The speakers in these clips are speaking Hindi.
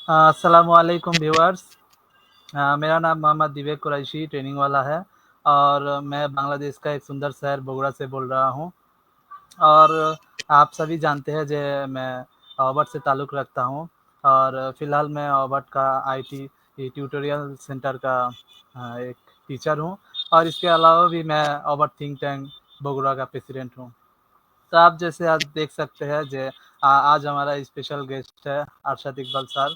अस्सलाम वालेकुम व्यूअर्स। मेरा नाम मोहम्मद दिवेक कुरैशी ट्रेनिंग वाला है और मैं बांग्लादेश का एक सुंदर शहर बगुड़ा से बोल रहा हूँ। और आप सभी जानते हैं जे मैं ऑबर्ट से ताल्लुक़ रखता हूँ और फ़िलहाल मैं ऑबर्ट का आईटी ट्यूटोरियल सेंटर का एक टीचर हूँ और इसके अलावा भी मैं ऑबर्ट थिंक टैंक बगुड़ा का प्रेसिडेंट हूँ। तो आप जैसे आज देख सकते हैं जे आज हमारा स्पेशल गेस्ट है अरशद इकबाल सर,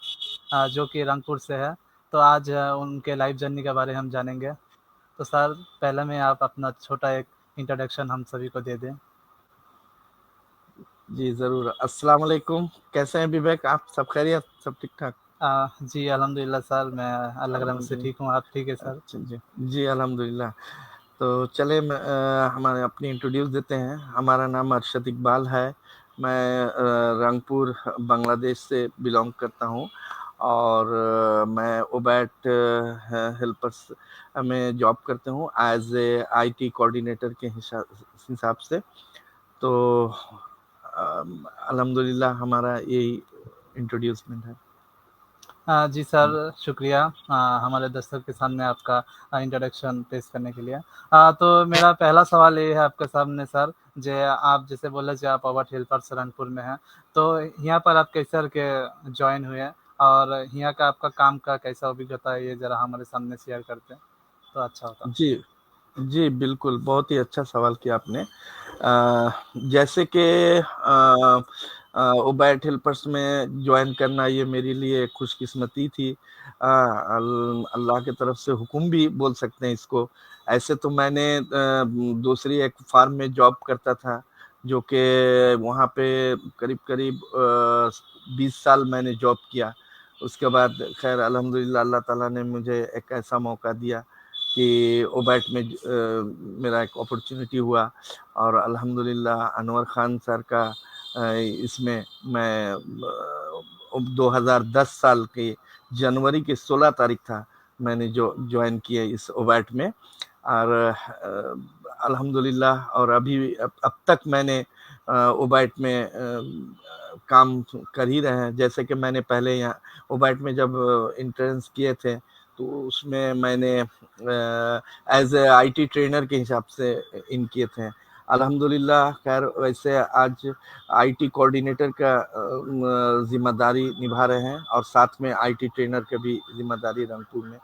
जो कि रंगपुर से है। तो आज उनके लाइफ जर्नी के बारे में हम जानेंगे। तो सर पहले में आप अपना छोटा एक इंट्रोडक्शन हम सभी को दे दें। जी ज़रूर। अस्सलाम वालेकुम। कैसे हैं विवेक आप? सब खैरियत? सब ठीक-ठाक? जी अल्हम्दुलिल्लाह सर, मैं अल्लाह के रहमत से जी। ठीक हूँ। आप ठीक है सर? अच्छा जी। जी अल्हम्दुलिल्लाह। तो चलिए हमारे अपनी इंट्रोड्यूस देते हैं। हमारा नाम अरशद इकबाल है। मैं रंगपुर बांग्लादेश से बिलॉन्ग करता हूँ और मैं ओबैट हेल्पर्स में जॉब करता हूँ एज़ ए आईटी कोऑर्डिनेटर के हिसाब से। तो अल्हम्दुलिल्लाह हमारा यही इंट्रोड्यूसमेंट है। जी सर, शुक्रिया हमारे दर्शक के सामने आपका इंट्रोडक्शन पेश करने के लिए। तो मेरा पहला सवाल ये है आपके सामने सर, जे आप जैसे बोले जे आप अवध हेल्पर्स रंगपुर में हैं, तो यहाँ पर आप कैसे के जॉइन हुए और यहाँ का आपका काम का कैसा अभिज्ञता है, ये ज़रा हमारे सामने शेयर करते हैं, तो अच्छा होता। जी, जी, बिल्कुल, बहुत ही अच्छा सवाल किया आपने। जैसे कि ओबैट हेल्पर्स में जॉइन करना ये मेरे लिए खुशकिस्मती थी। अल्लाह की तरफ से हुक्म भी बोल सकते हैं इसको। ऐसे तो मैंने दूसरी एक फार्म में जॉब करता था, जो कि वहाँ पे करीब-करीब 20 साल मैंने जॉब किया। उसके बाद खैर अल्हम्दुलिल्लाह अल्लाह ताला ने मुझे एक ऐसा मौका दिया कि ओबैट में मेरा एक अपॉर्चुनिटी हुआ और अल्हम्दुलिल्लाह अनवर खान सर का इसमें मैं 2010 साल के जनवरी के 16 तारीख था मैंने जो ज्वाइन किया इस ओबैट में और अल्हम्दुलिल्लाह और अभी अब तक मैंने ओबैट में काम कर ही रहे हैं। जैसे कि मैंने पहले यहाँ ओबैट में जब इंटर्न्स किए थे तो उसमें मैंने एज ए आईटी ट्रेनर के हिसाब से इन किए थे। अल्हम्दुलिल्लाह खैर वैसे आज आईटी कोऑर्डिनेटर का जिम्मेदारी निभा रहे हैं और साथ में आईटी ट्रेनर की भी जिम्मेदारी रंगपुर में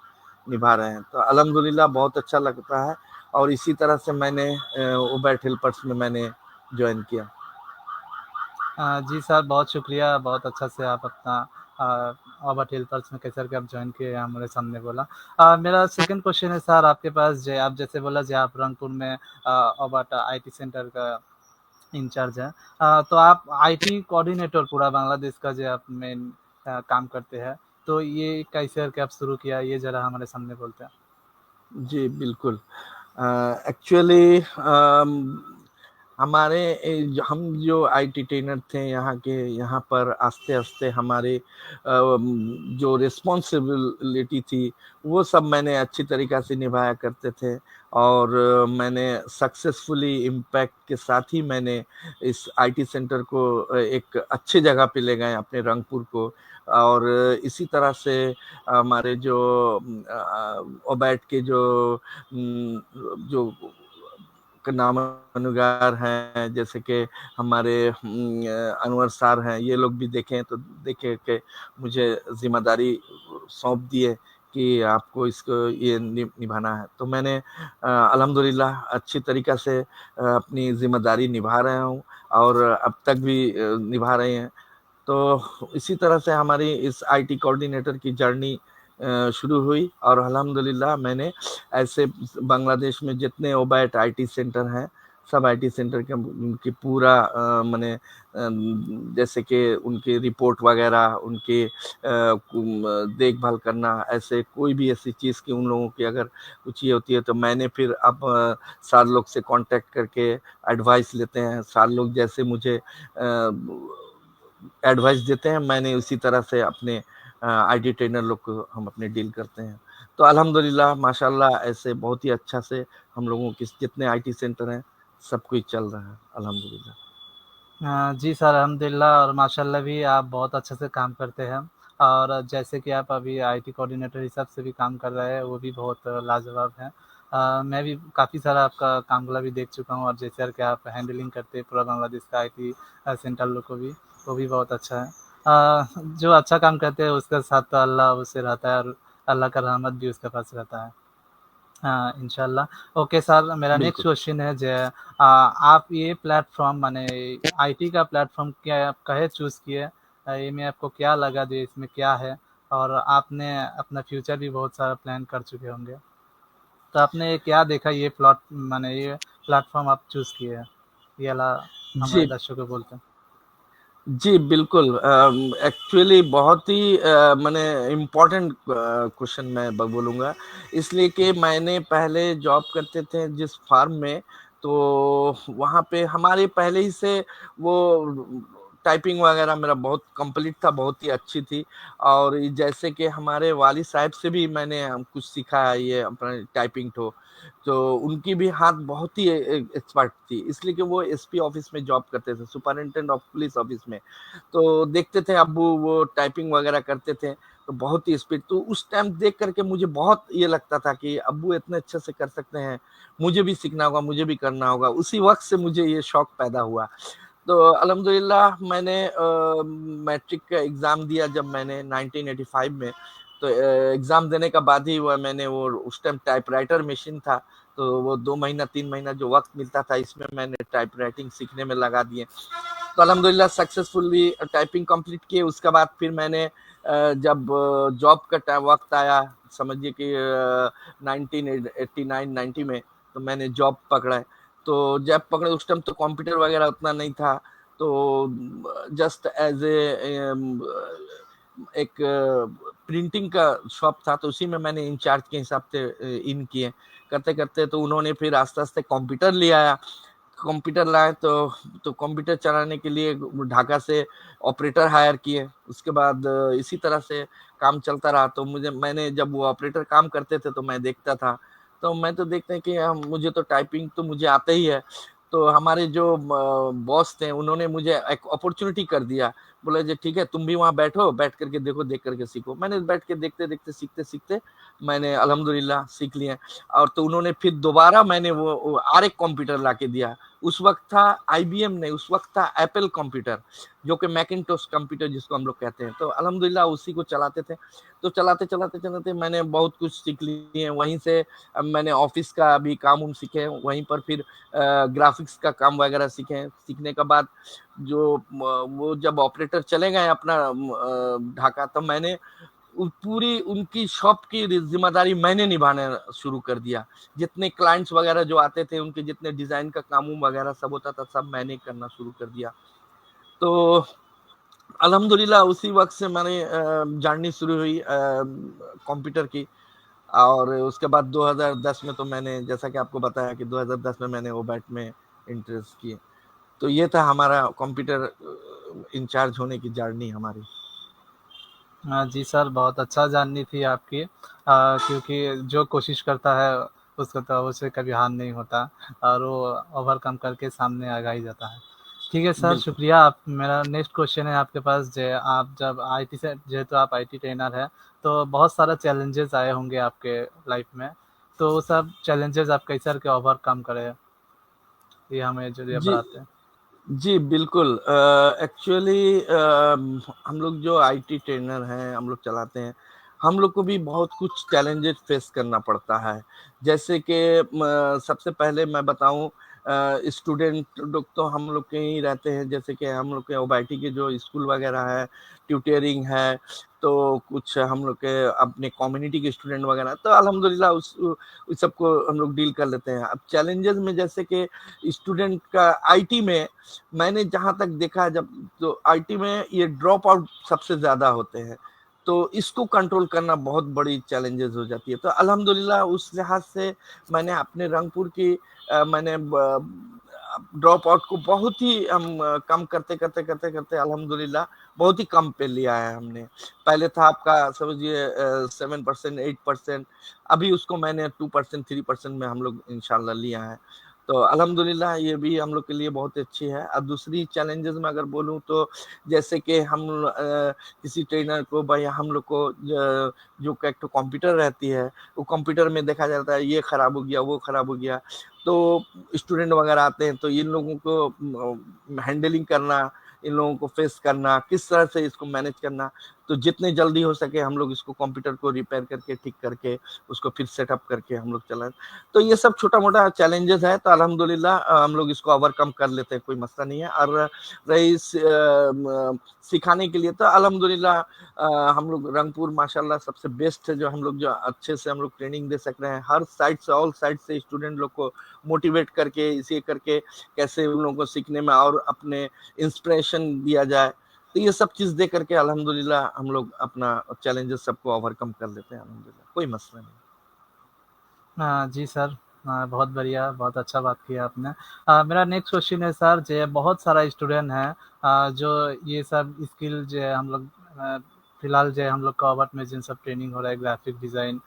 निभा रहे हैं। तो अल्हम्दुलिल्लाह बहुत अच्छा लगता है और इसी तरह से मैंने ओबैट हेल्पर्स में मैंने ज्वाइन किया। जी सर, बहुत शुक्रिया, बहुत अच्छा से आप अपना रॉबर्ट हेल्पर्स में कैसे करके आप जॉइन किए हमारे सामने बोला। मेरा सेकंड क्वेश्चन है सर आपके पास, जे आप जैसे बोला जे आप रंगपुर में रॉबर्ट आईटी सेंटर का इंचार्ज है। तो आप आईटी कोऑर्डिनेटर पूरा बांग्लादेश का जो आप मेन काम करते हैं, तो ये कैसे करके आप शुरू किया, ये ज़रा हमारे सामने बोलते हैं। जी, बिल्कुल। एक्चुअली हमारे हम जो आईटी ट्रेनर थे यहाँ के, यहाँ पर आस्ते-आस्ते हमारे जो रिस्पॉन्सिबिलिटी थी, वो सब मैंने अच्छी तरीक़ा से निभाया करते थे और मैंने सक्सेसफुली इम्पैक्ट के साथ ही मैंने इस आईटी सेंटर को एक अच्छी जगह पे ले गए अपने रंगपुर को और इसी तरह से हमारे जो ओबैट के जो नामानुसार हैं, जैसे कि हमारे अनवर सार हैं, ये लोग भी देखें तो देखे कि मुझे ज़िम्मेदारी सौंप दिए कि आपको इसको ये निभाना है। तो मैंने अल्हम्दुलिल्लाह अच्छी तरीक़ा से अपनी ज़िम्मेदारी निभा रहा हूँ और अब तक भी निभा रहे हैं। तो इसी तरह से हमारी इस आईटी कोऑर्डिनेटर की जर्नी शुरू हुई और अल्हम्दुलिल्लाह मैंने ऐसे बांग्लादेश में जितने ओबैट आईटी सेंटर हैं, सब आईटी सेंटर के उनकी पूरा जैसे कि उनकी रिपोर्ट वगैरह, उनकी देखभाल करना, ऐसे कोई भी ऐसी चीज़ की उन लोगों की अगर कुछ ये होती है तो मैंने फिर अब सर लोग से कॉन्टैक्ट करके एडवाइस लेते हैं। सर लोग जैसे मुझे एडवाइस देते हैं, मैंने उसी तरह से अपने आईटी ट्रेनर लोग को हम अपने डील करते हैं। तो अल्हम्दुलिल्लाह माशाअल्लाह ऐसे बहुत ही अच्छा से हम लोगों के जितने आईटी सेंटर हैं, सब कुछ चल रहा है अल्हम्दुलिल्लाह। जी सर, अल्हम्दुलिल्लाह और माशाअल्लाह भी आप बहुत अच्छे से काम करते हैं। और जैसे कि आप अभी आईटी कोऑर्डिनेटर हिसाब से भी काम कर रहे हैं, वो भी बहुत लाजवाब है। मैं भी काफ़ी सारा आपका कामगला भी देख चुका हूँ, और जैसे कि आप हैंडलिंग करते हैं पूरा बांग्लादेश का आईटी सेंटर लोग को भी, वो भी बहुत अच्छा है। जो अच्छा काम करते हैं उसके साथ तो अल्लाह उससे रहता है, और अल्लाह का रहमत भी उसके पास रहता है। हाँ, इंशाल्लाह। ओके सर, मेरा नेक्स्ट बिल्कुल। क्वेश्चन है जे आप ये प्लेटफॉर्म माने आईटी का प्लेटफॉर्म क्या आप कहे चूज़ किए? ये में आपको क्या लगा जो इसमें क्या है? और आपने अपना फ्यूचर भी बहुत सारा प्लान कर चुके होंगे, तो आपने क्या देखा ये प्लॉट माने ये प्लेटफॉर्म आप चूज़ किए हैं? ये वाला हमारे जी, दर्शकों को बोलते हैं। जी, बिल्कुल। एक्चुअली बहुत ही माने इम्पोर्टेंट क्वेश्चन मैं ब बोलूँगा, इसलिए कि मैंने पहले जॉब करते थे जिस फ़र्म में, तो वहाँ पे हमारे पहले ही से वो टाइपिंग वगैरह मेरा बहुत कंप्लीट था, बहुत ही अच्छी थी। और ये जैसे कि हमारे वालिद साहब से भी मैंने कुछ सीखा है ये अपना टाइपिंग तो उनकी भी हाथ बहुत ही एक्सपर्ट थी, इसलिए कि वो एसपी ऑफिस में जॉब करते थे, सुपरिटेंडेंट ऑफ पुलिस ऑफिस में। तो देखते थे अब्बू वो टाइपिंग वगैरह करते थे, तो बहुत ही स्पीड। तो उस टाइम देख करके मुझे बहुत ये लगता था कि अब्बू इतने अच्छे से कर सकते हैं, मुझे भी सीखना होगा, मुझे भी करना होगा। उसी वक्त से मुझे ये शौक पैदा हुआ। तो अल्हम्दुलिल्लाह मैंने मैट्रिक का एग्ज़ाम दिया जब मैंने 1985 में। तो एग्ज़ाम देने के बाद ही वो मैंने वो उस टाइम टाइपराइटर मशीन था, तो वो 2 महीना 3 महीना जो वक़्त मिलता था इसमें मैंने टाइपराइटिंग सीखने में लगा दिए। तो अल्हम्दुलिल्लाह सक्सेसफुली टाइपिंग कंप्लीट किए। उसके बाद फिर मैंने जब जॉब का वक़्त आया, समझिए कि 1989-90 में, तो मैंने जॉब पकड़ा। तो जब पकड़े उस टाइम तो कंप्यूटर वगैरह उतना नहीं था, तो जस्ट एज ए एक प्रिंटिंग का शॉप था, तो उसी में मैंने इंचार्ज के हिसाब से इन किए। करते करते तो उन्होंने फिर आस्ते आस्ते कंप्यूटर ले आया। कंप्यूटर लाए तो कंप्यूटर चलाने के लिए ढाका से ऑपरेटर हायर किए। उसके बाद इसी तरह से काम चलता रहा। तो मैंने जब वो ऑपरेटर काम करते थे तो मैं देखता था, तो मैं तो देखते हैं कि मुझे तो टाइपिंग तो मुझे आता ही है। तो हमारे जो बॉस थे उन्होंने मुझे एक अपॉर्चुनिटी कर दिया। बोले जी ठीक है तुम भी वहाँ बैठो, बैठ करके देखो, देख करके सीखो। मैंने बैठ के देखते देखते सीखते सीखते मैंने अल्हम्दुलिल्लाह सीख लिया। और तो उन्होंने फिर दोबारा मैंने वो आर एक कंप्यूटर ला के दिया। उस वक्त था आईबीएम नहीं, उस वक्त था एप्पल कंप्यूटर, जो कि मैकिंटोश कंप्यूटर जिसको हम लोग कहते हैं। तो अल्हम्दुलिल्लाह उसी को चलाते थे। तो चलाते चलाते चलाते मैंने बहुत कुछ सीख लिए वहीं से। मैंने ऑफिस का भी काम सीखे वहीं पर। फिर ग्राफिक्स का काम वगैरह सीखे। सीखने के बाद जो वो जब ऑपरेटर चले गए अपना ढाका, तो मैंने पूरी उनकी शॉप की जिम्मेदारी मैंने निभाना शुरू कर दिया। जितने क्लाइंट्स वगैरह जो आते थे, उनके जितने डिजाइन का काम वगैरह सब होता था, सब मैंने करना शुरू कर दिया। तो अल्हम्दुलिल्लाह उसी वक्त से मैंने जाननी शुरू हुई कंप्यूटर की। और उसके बाद 2010 में तो मैंने, जैसा कि आपको बताया कि 2010 में मैंने ओबैट में इंटरेस्ट किए। तो ये था हमारा कंप्यूटर इंचार्ज होने की जर्नी हमारी। जी सर, बहुत अच्छा जाननी थी आपकी, क्योंकि जो कोशिश करता है उसको तो उसे कभी हार नहीं होता, और वो ओवरकम करके सामने आगा ही जाता है। ठीक है सर, बिल्कुल। शुक्रिया। आप मेरा नेक्स्ट क्वेश्चन है आपके पास, जो आप जब आईटी से जेहेतु आप आईटी ट्रेनर है, तो बहुत सारा चैलेंजेस आए होंगे आपके लाइफ में, तो वो सब चैलेंजेस आप कैसे करके ओवरकम करें, ये हमें जो जी, बताते हैं। जी, बिल्कुल। एक्चुअली हम लोग जो आईटी ट्रेनर हैं, हम लोग चलाते हैं, हम लोग को भी बहुत कुछ चैलेंजेस फेस करना पड़ता है। जैसे कि सबसे पहले मैं बताऊँ, स्टूडेंट लोग तो हम लोग के ही रहते हैं, जैसे कि हम लोग के ओबाइटी के जो स्कूल वगैरह है, ट्यूटरिंग है, तो कुछ हम लोग के अपने कम्युनिटी के स्टूडेंट वगैरह, तो अल्हम्दुलिल्लाह उस सबको हम लोग डील कर लेते हैं। अब चैलेंजेस में जैसे कि स्टूडेंट का आईटी में, मैंने जहाँ तक देखा, जब तो आईटी में ये ड्रॉप आउट सबसे ज़्यादा होते हैं, तो इसको कंट्रोल करना बहुत बड़ी चैलेंजेस हो जाती है। तो अल्हम्दुलिल्लाह उस लिहाज से मैंने अपने रंगपुर की मैंने ड्रॉप आउट को बहुत ही हम कम करते करते करते करते अल्हम्दुलिल्लाह बहुत ही कम पे लिया है हमने। पहले था आपका समझिए 7%, 8%, अभी उसको मैंने 2%, 3% में हम लोग इंशाल्लाह लिया है। तो अल्हम्दुलिल्लाह ये भी हम लोग के लिए बहुत अच्छी है। और दूसरी चैलेंजेस में अगर बोलूँ तो जैसे कि हम किसी ट्रेनर को भाई हम लोग को जो एक तो कंप्यूटर रहती है, वो कंप्यूटर में देखा जाता है ये खराब हो गया, वो खराब हो गया। तो स्टूडेंट वगैरह आते हैं तो इन लोगों को हैंडलिंग करना, इन लोगों को फेस करना, किस तरह से इसको मैनेज करना, तो जितने जल्दी हो सके हम लोग इसको कंप्यूटर को रिपेयर करके, ठीक करके, उसको फिर सेटअप करके हम लोग चलाएँ। तो ये सब छोटा-मोटा चैलेंजेस है, तो अल्हम्दुलिल्लाह हम लोग इसको ओवरकम कर लेते हैं, कोई मसला नहीं है। और रही सिखाने के लिए तो अल्हम्दुलिल्लाह हम लोग रंगपुर माशाल्लाह सबसे बेस्ट है, जो हम लोग जो अच्छे से हम लोग ट्रेनिंग दे सक रहे हैं। हर साइड से, ऑल साइड से स्टूडेंट लोग को मोटिवेट करके, इसे करके कैसे उन लोगों को सीखने में और अपने इंस्पिरेशन दिया जाए। तो ये सब चीज़ दे करके अल्हम्दुलिल्लाह हम लोग अपना चैलेंजेस सबको ओवरकम कर लेते हैं अल्हम्दुलिल्लाह, कोई मसला नहीं। जी सर, बहुत बढ़िया, बहुत अच्छा बात किया आपने। मेरा नेक्स्ट क्वेश्चन है सर, जो बहुत सारा स्टूडेंट है जो ये सब स्किल जो है हम लोग फिलहाल जो है हम लोग कॉवर्ट में जिन सब ट्रेनिंग हो रहा है, ग्राफिक डिज़ाइन,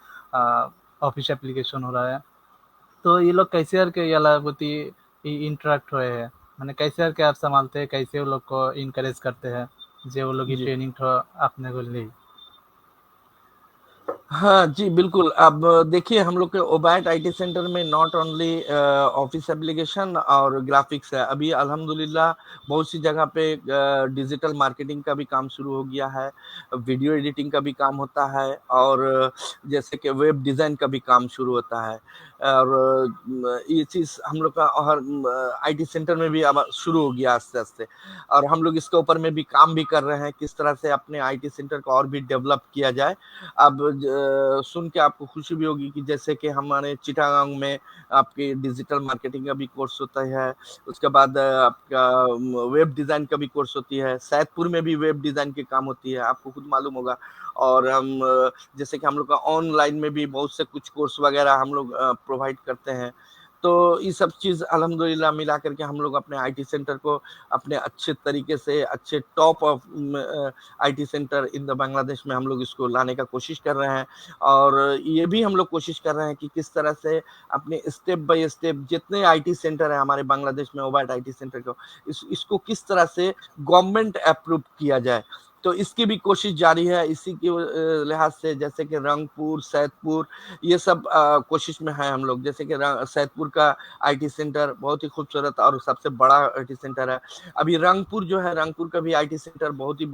ऑफिस एप्लीकेशन हो रहा है, तो ये लोग कैसे करके ये अलावती इंटरेक्ट हुए हैं, मैंने कैसे करके आप संभालते हैं, कैसे वो लोग को इनकरेज करते हैं जो वो लोग ये जी। ट्रेनिंग अपने को ली। हाँ जी, बिल्कुल। अब देखिए हम लोग के ओबैट आईटी सेंटर में नॉट ओनली ऑफिस एप्लीकेशन और ग्राफिक्स है। अभी अल्हम्दुलिल्लाह बहुत सी जगह पे डिजिटल मार्केटिंग का भी काम शुरू हो गया है, वीडियो एडिटिंग का भी काम होता है, और जैसे कि वेब डिज़ाइन का भी काम शुरू होता है। और ये चीज़ हम लोग का हर आईटी सेंटर में भी अब शुरू हो गया आस्ते-आस्ते, और हम लोग इसके ऊपर में भी काम भी कर रहे हैं, किस तरह से अपने आईटी सेंटर को और भी डेवलप किया जाए। अब सुन के आपको खुशी भी होगी कि जैसे कि हमारे चिटागांग में आपके डिजिटल मार्केटिंग का भी कोर्स होता है, उसके बाद आपका वेब डिज़ाइन का भी कोर्स होती है, सैदपुर में भी वेब डिज़ाइन की काम होती है, आपको खुद मालूम होगा। और हम जैसे कि हम लोग का ऑनलाइन में भी बहुत से कुछ कोर्स वगैरह हम लोग प्रोवाइड करते हैं। तो ये सब चीज़ अल्हम्दुलिल्लाह मिला करके हम लोग अपने आईटी सेंटर को अपने अच्छे तरीके से, अच्छे top of IT centre in the Bangladesh में हम लोग इसको लाने का कोशिश कर रहे हैं। और ये भी हम लोग कोशिश कर रहे हैं कि किस तरह से अपने स्टेप बाय स्टेप जितने आईटी सेंटर है हमारे बांग्लादेश में, ओवैट आईटी सेंटर को इसको किस तरह से गवर्नमेंट अप्रूव किया जाए, तो इसकी भी कोशिश जारी है। इसी के लिहाज से जैसे कि रंगपुर, सैदपुर, ये सब कोशिश में है हम लोग। जैसे कि सैदपुर का आईटी सेंटर बहुत ही खूबसूरत और सबसे बड़ा आईटी सेंटर है। अभी रंगपुर जो है, रंगपुर का भी आईटी सेंटर बहुत ही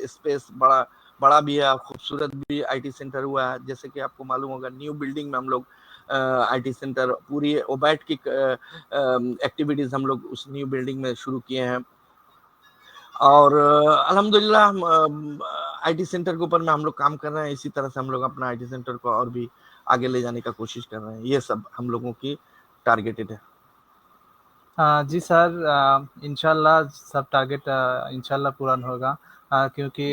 स्पेस बड़ा बड़ा भी है, खूबसूरत भी आईटी सेंटर हुआ है। जैसे कि आपको मालूम होगा, न्यू बिल्डिंग में हम लोग आईटी सेंटर पूरी ओबैट की एक्टिविटीज हम लोग उस न्यू बिल्डिंग में शुरू किए हैं। और अल्हम्दुलिल्लाह हम आईटी सेंटर के ऊपर में हम लोग काम कर रहे हैं। इसी तरह से हम लोग अपना आईटी सेंटर को और भी आगे ले जाने का कोशिश कर रहे हैं। ये सब हम लोगों की टारगेटेड है। जी सर, इंशाल्लाह सब टारगेट इंशाल्लाह पूरा होगा, क्योंकि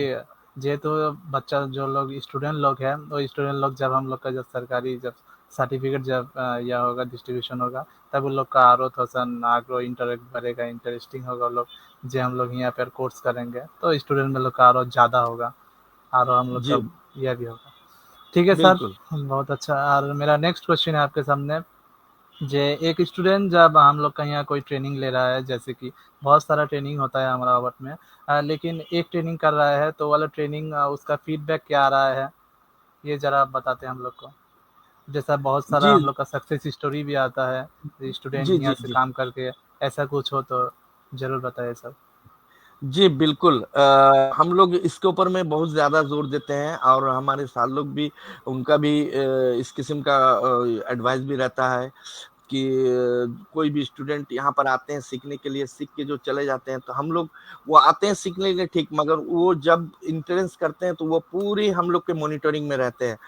जेहेतु बच्चा जो लोग स्टूडेंट लोग हैं, वो स्टूडेंट लोग जब हम लोग का जब सरकारी जब सर्टिफिकेट जब यह होगा, डिस्ट्रीब्यूशन होगा, तब उन लोग का आरो थोसन आग्रह इंटरेक्ट बढ़ेगा, इंटरेस्टिंग होगा। वो लोग जो हम लोग यहाँ पर कोर्स करेंगे तो स्टूडेंट में लोग का आरो ज़्यादा होगा, और हम लोग जी, का यह भी होगा। ठीक है सर, बिल्कुल। बहुत अच्छा। और मेरा नेक्स्ट क्वेश्चन है आपके सामने, जे एक स्टूडेंट जब हम लोग का यहाँ कोई ट्रेनिंग ले रहा है, जैसे कि बहुत सारा ट्रेनिंग होता है हमारा वर्क में, लेकिन एक ट्रेनिंग कर रहा है तो वाला ट्रेनिंग उसका फीडबैक क्या आ रहा है, ये ज़रा आप बताते हैं हम लोग को। जैसा बहुत सारा जी, हम लोग का सक्सेस स्टोरी भी आता है, जी, स्टूडेंट यहाँ जी, से जी। काम करके, ऐसा कुछ हो तो ज़रूर बताइए सर। जी, बिल्कुल। हम लोग इसके ऊपर में बहुत ज़्यादा ज़ोर देते हैं, और हमारे साथ लोग भी, उनका भी इस किस्म का एडवाइस भी रहता है कि कोई भी स्टूडेंट यहाँ पर आते हैं सीखने के लिए, सीख के जो चले जाते हैं, तो हम लोग वो आते हैं सीखने के लिए ठीक, मगर वो जब एंट्रेंस करते हैं तो वो पूरी हम लोग के मॉनिटरिंग में रहते हैं।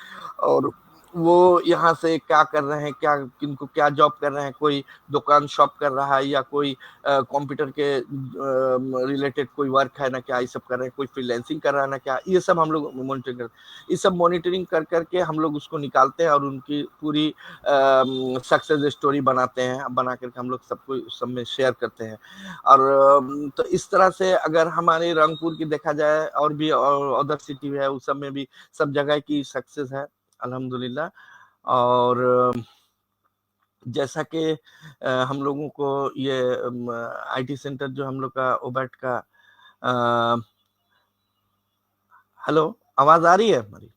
और वो यहाँ से क्या कर रहे हैं, क्या किनको क्या जॉब कर रहे हैं, कोई दुकान शॉप कर रहा है, या कोई कंप्यूटर के रिलेटेड कोई वर्क है ना क्या, ये सब कर रहे हैं, कोई फ्रीलांसिंग कर रहा है ना क्या, ये सब हम लोग मॉनिटरिंग करते हैं। ये सब मॉनिटरिंग कर करके हम लोग उसको निकालते हैं, और उनकी पूरी सक्सेस स्टोरी बनाते हैं, बना करके हम लोग सबको सब में शेयर करते हैं। और तो इस तरह से अगर हमारे रंगपुर की देखा जाए, और भी और अदर सिटी है, उस सब में भी सब जगह की सक्सेस है अल्हम्दुलिल्लाह। और जैसा कि हम लोगों को ये आईटी सेंटर जो हम लोग का ओबैट का हेलो, आवाज आ रही है हमारी?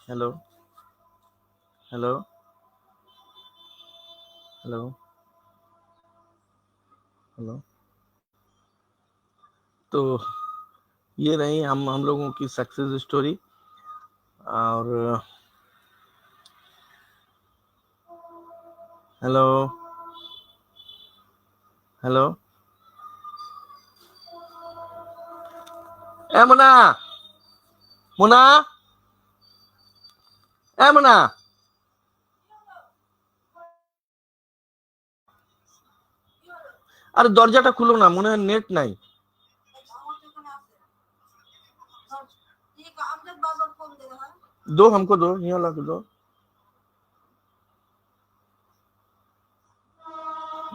Hello hello hello hello. तो ये रही हम लोगों की सक्सेस स्टोरी। और हेलो हेलो, ए मुना, मुना, ए मुना, আরে দরজাটা খুলো না, মনে হয় নেট নাই। दो हमको दो, ये वाला दो,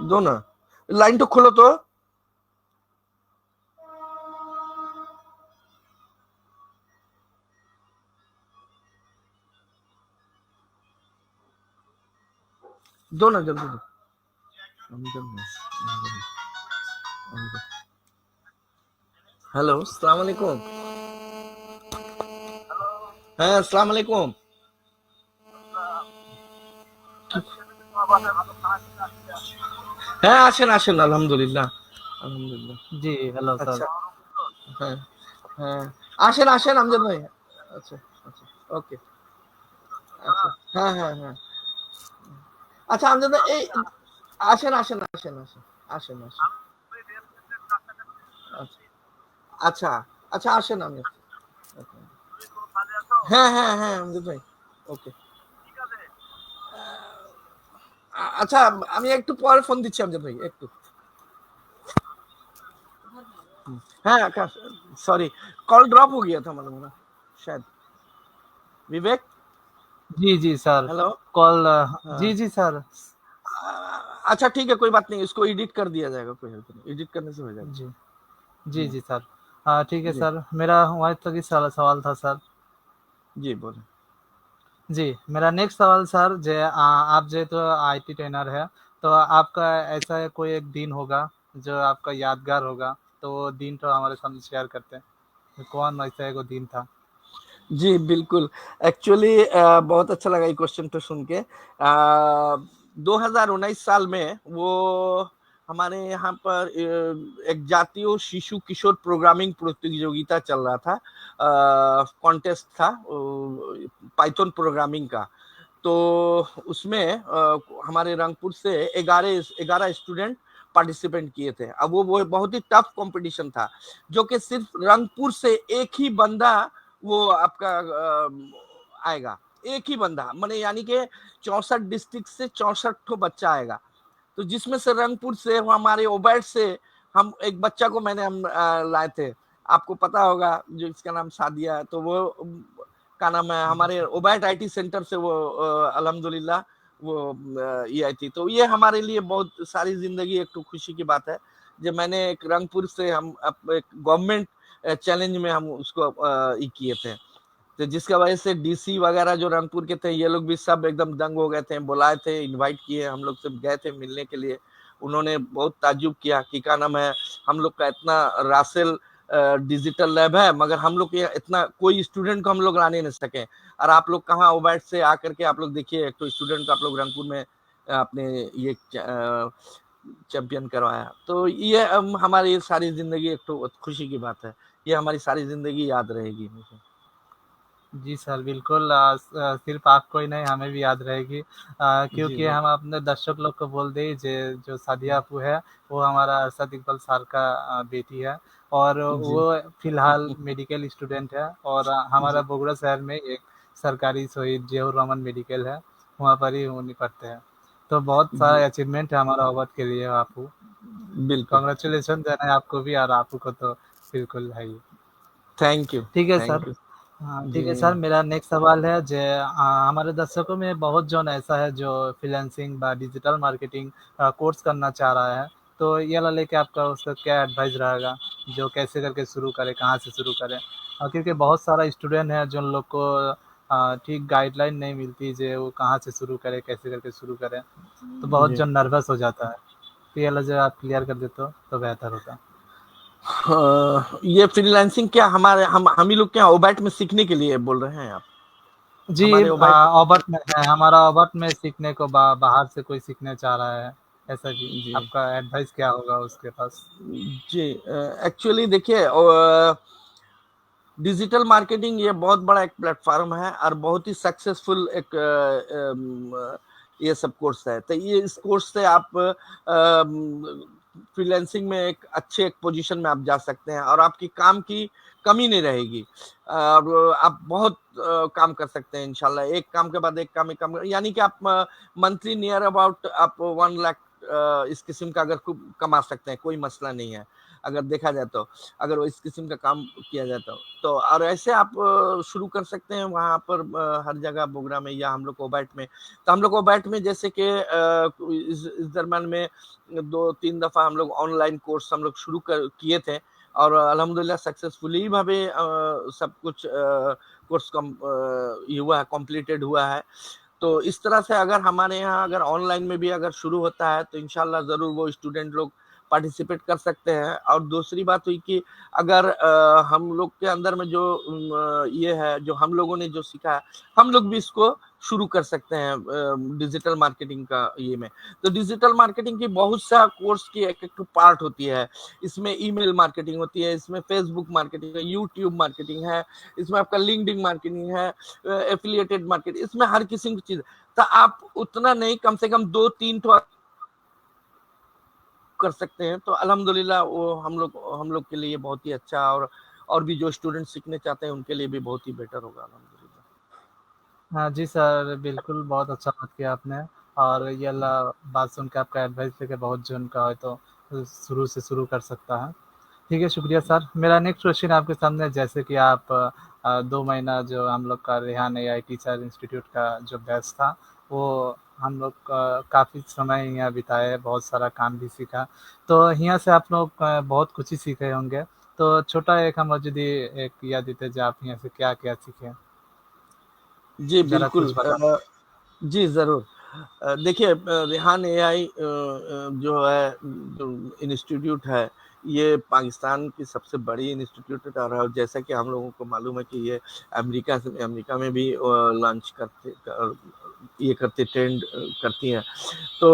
दो ना, लाइन तो खोलो तो। दो ना जल्दी दो। हेलो, अस्सलाम वालेकुम। হ্যাঁ, আসসালামু আলাইকুম। হ্যাঁ, আসেন আসেন, আলহামদুলিল্লাহ আলহামদুলিল্লাহ। जी हेलो सर। আচ্ছা, হ্যাঁ হ্যাঁ, আসেন আসেন আমজাদ ভাই। আচ্ছা আচ্ছা, ওকে। আচ্ছা, হ্যাঁ হ্যাঁ হ্যাঁ। আচ্ছা আমজাদ ভাই, এই আসেন আসেন আসেন আসেন আসেন আসেন। আচ্ছা আচ্ছা আচ্ছা, আসেন আমি। হ্যাঁ হ্যাঁ হ্যাঁ আমজাদ ভাই, ওকে। আচ্ছা, আমি একটু পরে ফোন দিচ্ছি আমজাদ ভাই, একটু। हाँ आकाश, सॉरी, कॉल ड्रॉप हो गया था मालूम ना शायद। विवेक, जी, जी सर। हेलो। कॉल हाँ, जी, जी सर। अच्छा ठीक है, कोई बात नहीं, इसको एडिट कर दिया जाएगा, कोई हेल्प नहीं, एडिट करने से हो जाएगा। जी, जी, हम्म, जी सर। ठीक है जी सर, मेरा वहाँ तक ही सवाल था सर। जी बोले। जी, मेरा नेक्स्ट सवाल सर, आप जो तो आईटी ट्रेनर है, तो आपका ऐसा कोई एक दिन होगा जो आपका यादगार होगा, तो वो दिन तो हमारे सामने शेयर करते हैं। तो कौन ऐसा एक वो दिन था? जी बिल्कुल, एक्चुअली बहुत अच्छा लगा ये क्वेश्चन तो सुन के। 2019 साल में वो हमारे यहाँ पर एक जातीय शिशु किशोर प्रोग्रामिंग प्रतियोगिता चल रहा था, कॉन्टेस्ट था पाइथन प्रोग्रामिंग का। तो उसमें हमारे रंगपुर से 11 स्टूडेंट पार्टिसिपेंट किए थे। अब वो बहुत ही टफ कंपटीशन था, जो कि सिर्फ रंगपुर से एक ही बंदा वो आपका आएगा, एक ही बंदा, मैंने यानी कि 64 डिस्ट्रिक्ट से 64 ठो बच्चा आएगा। तो जिसमें से रंगपुर से हमारे ओबैट से हम एक बच्चा को मैंने हम लाए थे, आपको पता होगा, जो इसका नाम सादिया है, तो वो का नाम है, जी हमारे सर। ओबैट आईटी सेंटर से वो अल्हम्दुलिल्लाह वो ये आई थी। तो ये हमारे लिए बहुत सारी जिंदगी एक तो खुशी की बात है, जब मैंने एक रंगपुर से हम एक गवर्नमेंट चैलेंज में हम उसको ये किए थे। तो जिसका वजह से डीसी वगैरह जो रंगपुर के थे, ये लोग भी सब एकदम दंग हो गए थे, बुलाए थे, इनवाइट किए, हम लोग सब गए थे मिलने के लिए। उन्होंने बहुत ताज्जुब किया कि क्या नाम है, हम लोग का इतना रासेल डिजिटल लैब है, मगर हम लोग के इतना कोई स्टूडेंट को हम लोग लाने नहीं सके, और आप लोग कहाँ ओबैट से आकर के आप लोग देखिए एक तो स्टूडेंट आप लोग रंगपुर में अपने ये चैंपियन करवाया। तो ये हमारी सारी जिंदगी एक तो खुशी की बात है, ये हमारी सारी जिंदगी याद रहेगी मुझे। जी सर, बिल्कुल सिर्फ आपको ही नहीं, हमें भी याद रहेगी, जी क्योंकि हम अपने दर्शक लोग को बोल दें जो सादिया अपू है, वो हमारा अरशद इकबाल सर का बेटी है, और जी वो फिलहाल मेडिकल स्टूडेंट है, और हमारा जी बगुड़ा शहर में एक सरकारी शहीद जियाउर रहमान मेडिकल है, वहाँ पर ही उन्हीं पढ़ते हैं। तो बहुत जी सारा अचीवमेंट है हमारा अवार्ड के लिए आपू। बिल्कुल। कॉन्ग्रेचुलेसन देना है आपको भी, और आपू को तो बिल्कुल है ही। Thank you. ठीक है सर। Thank you. हाँ जी ठीक है सर, मेरा नेक्स्ट सवाल है हमारे दर्शकों में बहुत जन ऐसा है जो फ्रीलांसिंग व डिजिटल मार्केटिंग कोर्स करना चाह रहा है, तो ये वाला लेके आपका उसका क्या एडवाइस रहेगा, जो कैसे करके शुरू करें, कहाँ से शुरू करें? क्योंकि बहुत सारा स्टूडेंट है जो लोग को ठीक गाइडलाइन नहीं मिलती, जो वो कहाँ से शुरू करें, कैसे करके शुरू करें, तो बहुत जी। जो नर्वस हो जाता है। तो ये वाला जो आप क्लियर कर देते हो तो बेहतर होता। ये फ्रीलांसिंग क्या हमारे हम ही लोग क्या ओबैट में सीखने के लिए बोल रहे हैं आप? जी, हमारे ओबैट। ऑबर्ट में है, हमारा ऑबर्ट में सीखने को बाहर से कोई सीखने चाह रहा है, ऐसा कि जी। आपका एडवाइस क्या होगा उसके पास? जी, एक्चुअली देखिए, डिजिटल मार्केटिंग ये बहुत बड़ा एक प्लेटफॉर्म है और बहुत ही सक्सेसफुल एक ये सब कोर्स है। तो ये इस कोर्स से आप फ्रीलांसिंग में एक अच्छे एक पोजीशन में आप जा सकते हैं और आपकी काम की कमी नहीं रहेगी और आप बहुत काम कर सकते हैं इंशाल्लाह। एक काम के बाद एक काम, एक काम, यानी कि आप मंथली नियर अबाउट आप 1 लाख इस किस्म का अगर कमा सकते हैं, कोई मसला नहीं है अगर देखा जाए तो, अगर वो इस किस्म का काम किया जाता हो तो। और ऐसे आप शुरू कर सकते हैं वहाँ पर हर जगह बोगरा में या हम लोग ओबैट में। तो हम लोग ओबैट में जैसे कि इस दरम्यान में 2-3 दफा हम लोग ऑनलाइन कोर्स हम लोग शुरू किए थे और अल्हम्दुलिल्लाह सक्सेसफुली भावे सब कुछ कोर्स हुआ है, कंप्लीटेड हुआ है। तो इस तरह से अगर हमारे यहाँ अगर ऑनलाइन में भी अगर शुरू होता है तो इंशाल्लाह ज़रूर वो स्टूडेंट लोग पार्टिसिपेट कर सकते हैं। और दूसरी बात हुई कि अगर हम लोग के अंदर में जो ये है, जो हम लोगों ने जो सीखा है, हम लोग भी इसको शुरू कर सकते हैं डिजिटल मार्केटिंग का ये में। तो डिजिटल मार्केटिंग की बहुत सा कोर्स की एक एक पार्ट होती है। इसमें ईमेल मार्केटिंग होती है, इसमें फेसबुक मार्केटिंग है, यूट्यूब मार्केटिंग है, इसमें आपका लिंक्डइन मार्केटिंग है, एफिलिएटेड मार्केट, इसमें हर किस्म की चीज। तो आप उतना नहीं, कम से कम 2-3 तो कर सकते हैं तो अल्हम्दुलिल्लाह वो हम लोग के लिए बहुत ही अच्छा और भी जो स्टूडेंट सीखने चाहते हैं उनके लिए भी बहुत ही बेटर होगा अल्हम्दुलिल्लाह। हाँ जी सर, बिल्कुल बहुत अच्छा बात किया आपने। और ये अल्लाह बात सुन के, आपका एडवाइस लेके बहुत जो उनका है तो शुरू से शुरू कर सकता है। ठीक है, शुक्रिया सर। मेरा नेक्स्ट क्वेश्चन आपके सामने है, जैसे कि आप 2 महीना जो हम लोग का रेहान एआई टीचर इंस्टीट्यूट का जो बैच था, वो हम लोग काफ़ी समय यहाँ बिताए, बहुत सारा काम भी सीखा। तो यहाँ से आप लोग बहुत कुछ ही सीखे होंगे। तो छोटा एक हम यदि एक याद देते जो आप यहाँ से क्या क्या सीखे, जी ज़रा बिल्कुल, कुछ बता। जी ज़रूर। देखिए, रेहान एआई जो है, जो इंस्टीट्यूट है, ये पाकिस्तान की सबसे बड़ी इंस्टीट्यूट है और जैसा कि हम लोगों को मालूम है कि ये अमेरिका में भी लॉन्च ये करते ट्रेंड करती हैं। तो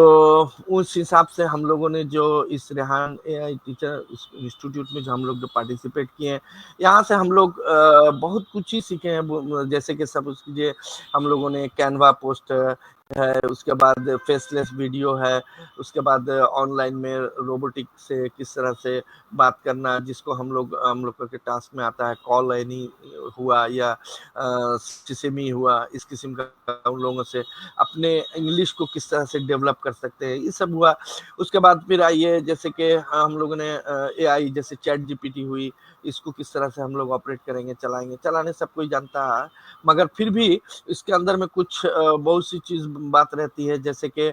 उस हिसाब से हम लोगों ने जो इस रेहान एआई टीचर इंस्टीट्यूट में जो हम लोग जो पार्टिसिपेट किए हैं, यहाँ से हम लोग बहुत कुछ ही सीखे हैं। जैसे कि सब उसकी हम लोगों ने कैनवा पोस्ट है, उसके बाद फेसलेस वीडियो है, उसके बाद ऑनलाइन में रोबोटिक से किस तरह से बात करना, जिसको हम लोग के टास्क में आता है कॉल एनी हुआ या सिसेमी हुआ, इस किस्म का उन लोगों से अपने इंग्लिश को किस तरह से डेवलप कर सकते हैं, ये सब हुआ। उसके बाद फिर आइए जैसे कि हम लोगों ने एआई जैसे चैट जीपीटी हुई, इसको किस तरह से हम लोग ऑपरेट करेंगे, चलाने सब कोई जानता है, मगर फिर भी इसके अंदर में कुछ बहुत सी चीज बात रहती है, जैसे कि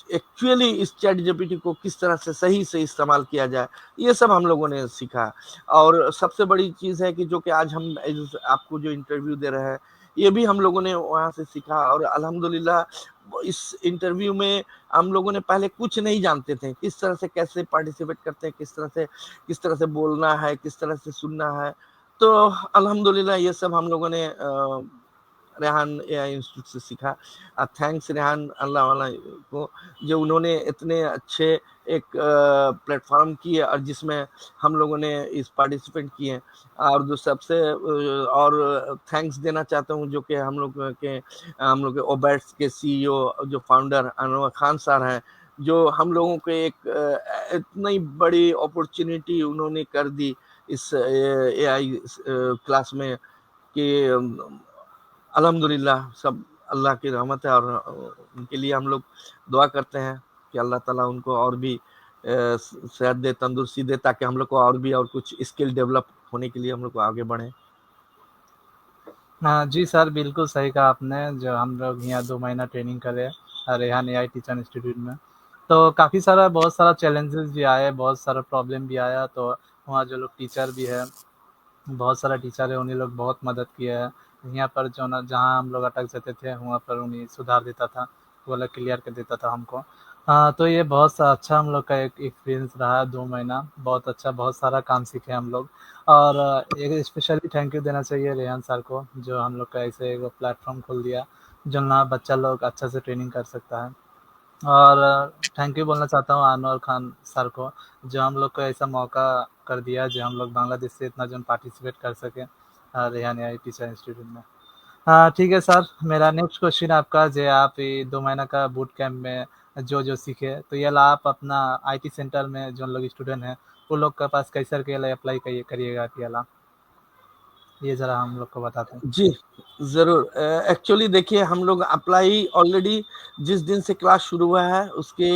एक्चुअली इस चैट जीपीटी को किस तरह से सही से इस्तेमाल किया जाए, ये सब हम लोगों ने सीखा। और सबसे बड़ी चीज है कि जो कि आज हम आपको जो इंटरव्यू दे रहे हैं, ये भी हम लोगों ने वहाँ से सीखा। और अल्हम्दुलिल्लाह इस इंटरव्यू में हम लोगों ने पहले कुछ नहीं जानते थे, किस तरह से कैसे पार्टिसिपेट करते हैं, किस तरह से बोलना है, किस तरह से सुनना है। तो अल्हम्दुलिल्लाह ये सब हम लोगों ने रेहान एआई इंस्टीट्यूट से सीखा। थैंक्स रेहान अल्लाह वाला को, जो उन्होंने इतने अच्छे एक प्लेटफॉर्म किए और जिसमें हम लोगों ने इस पार्टिसिपेट किए। और जो सबसे और थैंक्स देना चाहता हूँ जो कि हम लोग के ओबैट्स के सीईओ जो फाउंडर अनवर खान सर हैं, जो हम लोगों को एक इतनी बड़ी अपॉर्चुनिटी उन्होंने कर दी इस एआई क्लास में कि अल्हम्दुलिल्लाह सब अल्लाह की रहमत है। और उनके लिए हम लोग दुआ करते हैं कि अल्लाह ताला उनको और भी सेहत दे, तंदुरुस्ती दे, ताकि हम लोग को और भी और कुछ स्किल डेवलप होने के लिए हम लोग को आगे बढ़े। हाँ जी सर, बिल्कुल सही कहा आपने। जो हम लोग यहाँ 2 महीना ट्रेनिंग करे रेहान एआई टीचर इंस्टीट्यूट में, तो काफ़ी सारा बहुत सारा चैलेंजेस भी आए, बहुत सारा प्रॉब्लम भी आया, तो वहाँ जो लोग टीचर भी है, बहुत सारा टीचर है, उन्हीं लोग बहुत मदद किया है। यहाँ पर जो ना जहाँ हम लोग अटक जाते थे वहाँ पर उन्हीं सुधार देता था, वो लोग क्लियर कर देता था हमको। तो ये बहुत सा अच्छा हम लोग का एक एक्सपीरियंस रहा 2 महीना, बहुत अच्छा, बहुत सारा काम सीखे हम लोग। और एक स्पेशली थैंक यू देना चाहिए रेहान सर को, जो हम लोग का ऐसे एक प्लेटफॉर्म खोल दिया, जो ना बच्चा लोग अच्छा से ट्रेनिंग कर सकता है। और थैंक यू बोलना चाहता हूँ अनवर खान सर को, जो हम लोग को ऐसा मौका कर दिया, जो हम लोग बांग्लादेश से इतना जन पार्टिसिपेट कर सकें रेहान आई टीचर इंस्टीट्यूट में। हाँ ठीक है सर, मेरा नेक्स्ट क्वेश्चन आपका, जो आप ये 2 महीना का बूट कैंप में जो जो सीखे, तो ये ला आप अपना आईटी सेंटर में जो लोग स्टूडेंट हैं वो लोग के पास कैसे के लिए अप्लाई करिएगा, ये ला ये ज़रा हम लोग को बताते हैं। जी, ज़रूर। एक्चुअली देखिए, हम लोग अप्लाई ऑलरेडी जिस दिन से क्लास शुरू हुआ है उसके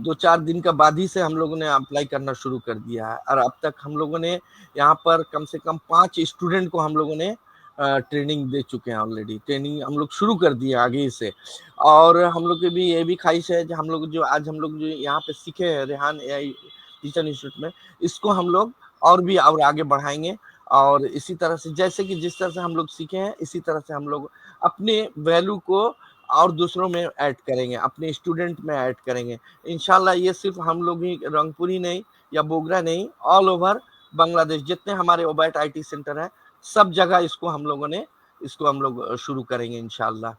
2-4 दिन का बाद ही से हम लोगों ने अप्लाई करना शुरू कर दिया है, और अब तक हम लोगों ने यहाँ पर कम से कम 5 स्टूडेंट को हम लोगों ने ट्रेनिंग दे चुके हैं ऑलरेडी। ट्रेनिंग हम लोग शुरू कर दिए आगे ही से, और हम लोग की भी ये भी ख्वाहिश है कि हम लोग जो यहाँ पे सीखे हैं रेहान एआई टीचर इंस्टीट्यूट में, इसको हम लोग और भी और आगे बढ़ाएँगे। और इसी तरह से, जैसे कि जिस तरह से हम लोग सीखे हैं, इसी तरह से हम लोग अपने वैल्यू को और दूसरों में ऐड करेंगे, अपने स्टूडेंट में ऐड करेंगे। इंशाल्लाह ये सिर्फ हम लोग ही, रंगपुर ही नहीं या बोगरा नहीं, ऑल ओवर बांग्लादेश जितने हमारे ओबैट आईटी सेंटर है, सब जगह इसको हम लोग शुरू करेंगे इंशाल्लाह।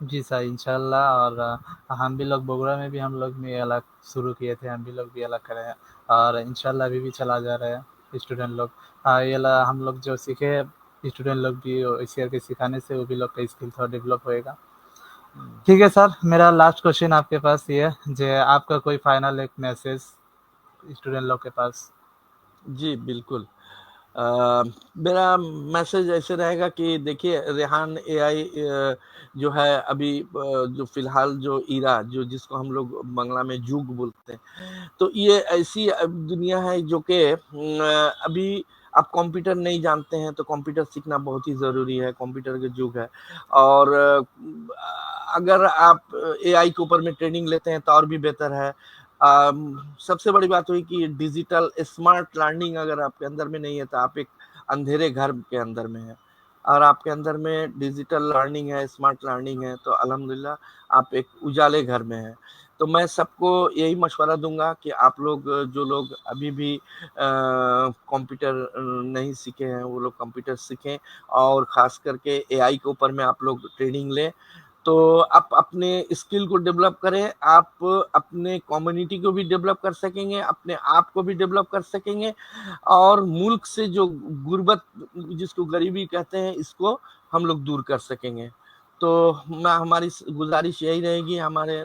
जी सर, इंशाल्लाह। और हम भी लोग बगुड़ा में भी हम लोग भी अलग शुरू किए थे, हम भी लोग भी अलग करें हैं, और इंशाल्लाह अभी भी चला जा रहा है स्टूडेंट लोग। ये ला हम लोग जो सीखे, स्टूडेंट लोग भी इसी करके सिखाने से वो भी लोग का स्किल थोड़ा डेवलप होएगा। ठीक है सर, मेरा लास्ट क्वेश्चन आपके पास ये है, जो आपका कोई फाइनल एक मैसेज स्टूडेंट लोग के पास। जी, बिल्कुल। अ, मेरा मैसेज ऐसे रहेगा कि देखिए, रेहान एआई जो है अभी जो फ़िलहाल जो इरा जो जिसको हम लोग बांग्ला में जुग बोलते हैं, तो ये ऐसी दुनिया है जो कि अभी आप कंप्यूटर नहीं जानते हैं तो कंप्यूटर सीखना बहुत ही ज़रूरी है, कंप्यूटर का युग है। और अगर आप एआई के ऊपर में ट्रेनिंग लेते हैं तो और भी बेहतर है। सबसे बड़ी बात हुई कि डिजिटल स्मार्ट लर्निंग अगर आपके अंदर में नहीं है तो आप एक अंधेरे घर के अंदर में हैं, और आपके अंदर में डिजिटल लर्निंग है, स्मार्ट लर्निंग है, तो अल्हम्दुलिल्लाह आप एक उजाले घर में हैं। तो मैं सबको यही मशवरा दूंगा कि आप लोग, जो लोग अभी भी कंप्यूटर नहीं सीखे हैं, वो लोग कंप्यूटर सीखें, और ख़ास करके एआई के ऊपर में आप लोग ट्रेनिंग लें। तो आप अपने स्किल को डेवलप करें, आप अपने कम्युनिटी को भी डेवलप कर सकेंगे, अपने आप को भी डेवलप कर सकेंगे, और मुल्क से जो गुर्बत, जिसको गरीबी कहते हैं, इसको हम लोग दूर कर सकेंगे। तो मैं हमारी गुजारिश यही रहेगी हमारे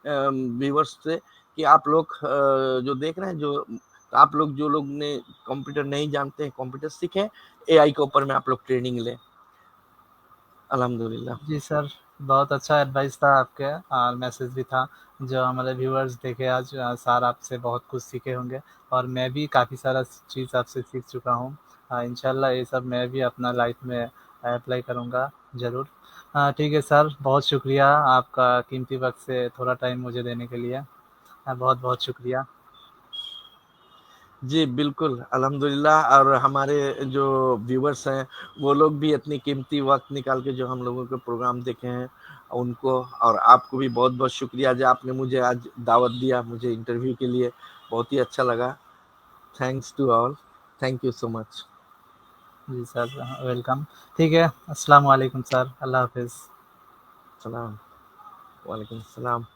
व्यूवर्स से कि आप लोग जो देख रहे हैं, जो आप लोग जो लोग ने कंप्यूटर नहीं जानते हैं, कंप्यूटर सीखें, एआई के ऊपर में आप लोग ट्रेनिंग लें। अल्हम्दुलिल्लाह। जी सर, बहुत अच्छा एडवाइस था आपके, और मैसेज भी था, जो हमारे व्यूअर्स देखे आज। सर आपसे बहुत कुछ सीखे होंगे, और मैं भी काफ़ी सारा चीज़ आपसे सीख चुका हूँ। इंशाल्लाह ये सब मैं भी अपना लाइफ में अप्लाई करूँगा ज़रूर। ठीक है सर, बहुत शुक्रिया आपका कीमती वक्त से थोड़ा टाइम मुझे देने के लिए। बहुत बहुत शुक्रिया। जी, बिल्कुल, अल्हम्दुलिल्लाह। और हमारे जो व्यूअर्स हैं, वो लोग भी इतनी कीमती वक़्त निकाल के जो हम लोगों के प्रोग्राम देखे हैं, उनको और आपको भी बहुत-बहुत शुक्रिया जो आपने मुझे आज दावत दिया, मुझे इंटरव्यू के लिए। बहुत ही अच्छा लगा। Thanks to all. Thank you so much. जी सर, वेलकम। ठीक है, अस्सलाम वालेकुम सर, अल्लाह हाफ़िज़। सलाम। वालेकुम सलाम।